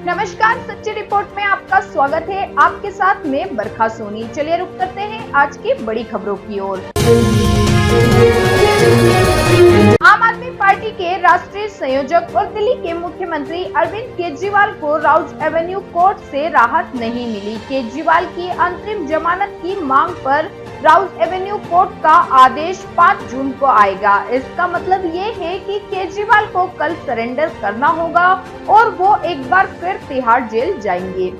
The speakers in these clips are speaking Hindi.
नमस्कार, सच्ची रिपोर्ट में आपका स्वागत है। आपके साथ में बरखा सोनी। चलिए रुक करते हैं आज की बड़ी खबरों की ओर। आम आदमी पार्टी के राष्ट्रीय संयोजक और दिल्ली के मुख्यमंत्री अरविंद केजरीवाल को राउज एवेन्यू कोर्ट से राहत नहीं मिली। केजरीवाल की अंतरिम जमानत की मांग पर राउज एवेन्यू कोर्ट का आदेश 5 जून को आएगा। इसका मतलब ये है कि केजरीवाल को कल सरेंडर करना होगा और वो एक बार फिर तिहाड़ जेल जाएंगे।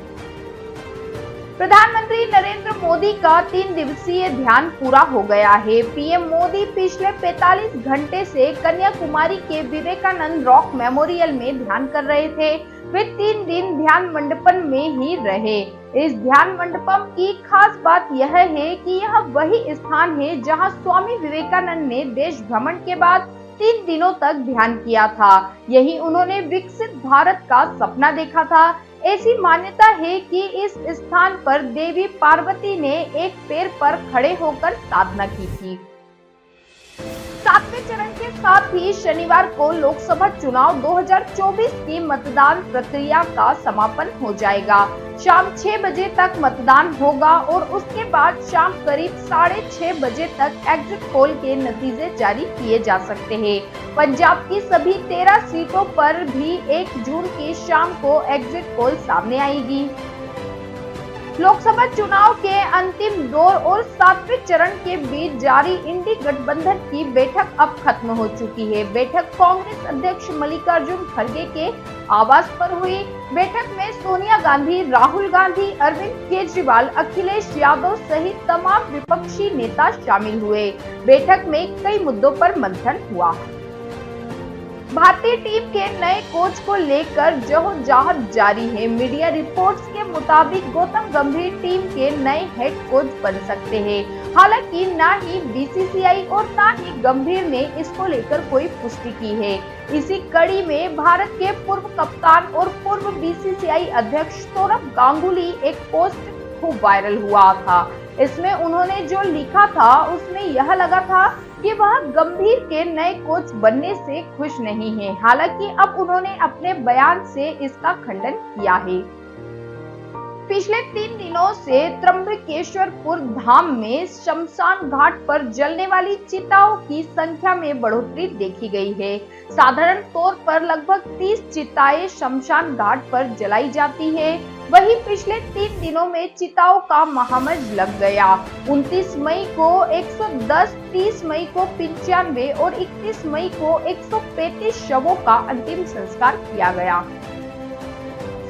प्रधानमंत्री नरेंद्र मोदी का 3 दिवसीय ध्यान पूरा हो गया है। पीएम मोदी पिछले 45 घंटे से कन्याकुमारी के विवेकानंद रॉक मेमोरियल में ध्यान कर रहे थे। वे 3 दिन ध्यान मंडपम में ही रहे। इस ध्यान मंडपम की खास बात यह है कि यह वही स्थान है जहां स्वामी विवेकानंद ने देश भ्रमण के बाद 3 दिनों तक ध्यान किया था। यही उन्होंने विकसित भारत का सपना देखा था। ऐसी मान्यता है कि इस स्थान पर देवी पार्वती ने एक पैर पर खड़े होकर साधना की थी। 7वें चरण के साथ ही शनिवार को लोकसभा चुनाव 2024 की मतदान प्रक्रिया का समापन हो जाएगा। शाम 6 बजे तक मतदान होगा और उसके बाद शाम करीब 6:30 बजे तक एग्जिट पोल के नतीजे जारी किए जा सकते हैं। पंजाब की सभी 13 सीटों पर भी 1 जून की शाम को एग्जिट पोल सामने आएगी। लोकसभा चुनाव के अंतिम दौर और 7वें चरण के बीच जारी इंडी गठबंधन की बैठक अब खत्म हो चुकी है। बैठक कांग्रेस अध्यक्ष मल्लिकार्जुन खड़गे के आवास पर हुई। बैठक में सोनिया गांधी, राहुल गांधी, अरविंद केजरीवाल, अखिलेश यादव सहित तमाम विपक्षी नेता शामिल हुए। बैठक में कई मुद्दों पर मंथन हुआ। भारतीय टीम के नए कोच को लेकर जहोजहाद जारी है। मीडिया रिपोर्ट्स के मुताबिक गौतम गंभीर टीम के नए हेड कोच बन सकते हैं। हालांकि ना ही बीसीसीआई और ना ही गंभीर ने इसको लेकर कोई पुष्टि की है। इसी कड़ी में भारत के पूर्व कप्तान और पूर्व बीसीसीआई अध्यक्ष सौरभ गांगुली एक पोस्ट खूब वायरल हुआ था। इसमें उन्होंने जो लिखा था उसमें यह लगा था कि वह गंभीर के नए कोच बनने से खुश नहीं है। हालांकि अब उन्होंने अपने बयान से इसका खंडन किया है। पिछले 3 दिनों से त्र्यंबकेश्वरपुर धाम में शमशान घाट पर जलने वाली चिताओं की संख्या में बढ़ोतरी देखी गई है। साधारण तौर पर लगभग 30 चिताएं शमशान घाट पर जलाई जाती है। वहीं पिछले 3 दिनों में चिताओं का महामज लग गया। 29 मई को 110, 30 मई को 95 और 31 मई को 135 शवों का अंतिम संस्कार किया गया।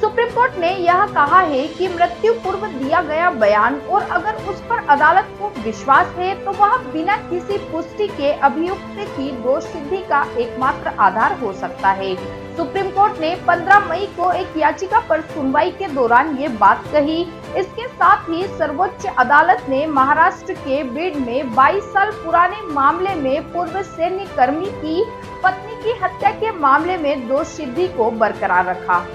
सुप्रीम कोर्ट ने यह कहा है कि मृत्यु पूर्व दिया गया बयान और अगर उस पर अदालत को विश्वास है तो वह बिना किसी पुष्टि के अभियुक्त की दोष सिद्धि का एकमात्र आधार हो सकता है। सुप्रीम कोर्ट ने 15 मई को एक याचिका पर सुनवाई के दौरान ये बात कही। इसके साथ ही सर्वोच्च अदालत ने महाराष्ट्र के बीड में 22 साल पुराने मामले में पूर्व सैन्य कर्मी की पत्नी की हत्या के मामले में दोष सिद्धि को बरकरार रखा।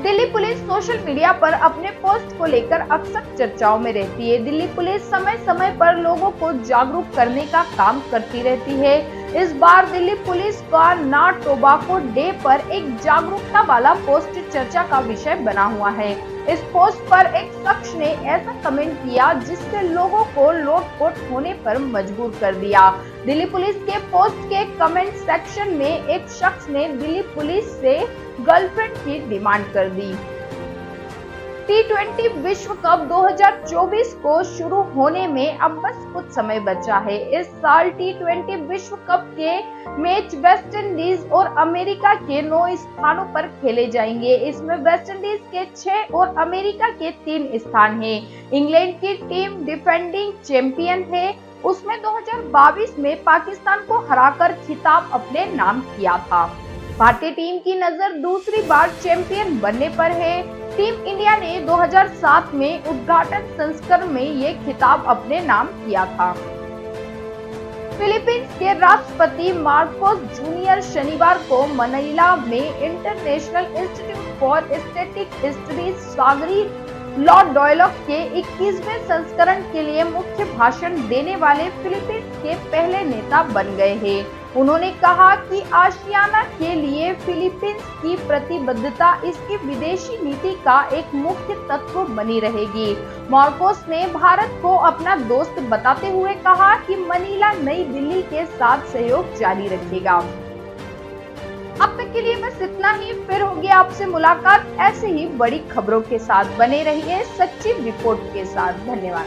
दिल्ली पुलिस सोशल मीडिया पर अपने पोस्ट को लेकर अक्सर चर्चाओं में रहती है। दिल्ली पुलिस समय समय पर लोगों को जागरूक करने का काम करती रहती है। इस बार दिल्ली पुलिस का ना टोबैको डे पर एक जागरूकता वाला पोस्ट चर्चा का विषय बना हुआ है। इस पोस्ट पर एक शख्स ने ऐसा कमेंट किया जिससे लोगों को लोटपोट होने पर मजबूर कर दिया। दिल्ली पुलिस के पोस्ट के कमेंट सेक्शन में एक शख्स ने दिल्ली पुलिस से गर्लफ्रेंड की डिमांड कर दी। T20 विश्व कप 2024 को शुरू होने में अब बस कुछ समय बचा है। इस साल T20 विश्व कप के मैच वेस्ट इंडीज और अमेरिका के 9 स्थानों पर खेले जाएंगे। इसमें वेस्ट इंडीज के 6 और अमेरिका के 3 स्थान हैं। इंग्लैंड की टीम डिफेंडिंग चैंपियन है। उसमें 2022 में पाकिस्तान को हराकर खिताब अपने नाम किया था। भारतीय टीम की नजर दूसरी बार चैंपियन बनने पर है। टीम इंडिया ने 2007 में उद्घाटन संस्करण में ये खिताब अपने नाम किया था। फिलीपींस के राष्ट्रपति मार्कोस जूनियर शनिवार को मनीला में international institute for static studies सागरी लॉ डायलॉग के 21वें संस्करण के लिए मुख्य भाषण देने वाले फिलीपींस के पहले नेता बन गए हैं। उन्होंने कहा कि आशियाना के लिए फिलीपींस की प्रतिबद्धता इसकी विदेशी नीति का एक मुख्य तत्व बनी रहेगी। मार्कोस ने भारत को अपना दोस्त बताते हुए कहा कि मनीला नई दिल्ली के साथ सहयोग जारी रखेगा। अब तक के लिए बस इतना ही, फिर होगी आपसे मुलाकात ऐसे ही बड़ी खबरों के साथ। बने रहिए सच्ची रिपोर्ट के साथ। धन्यवाद।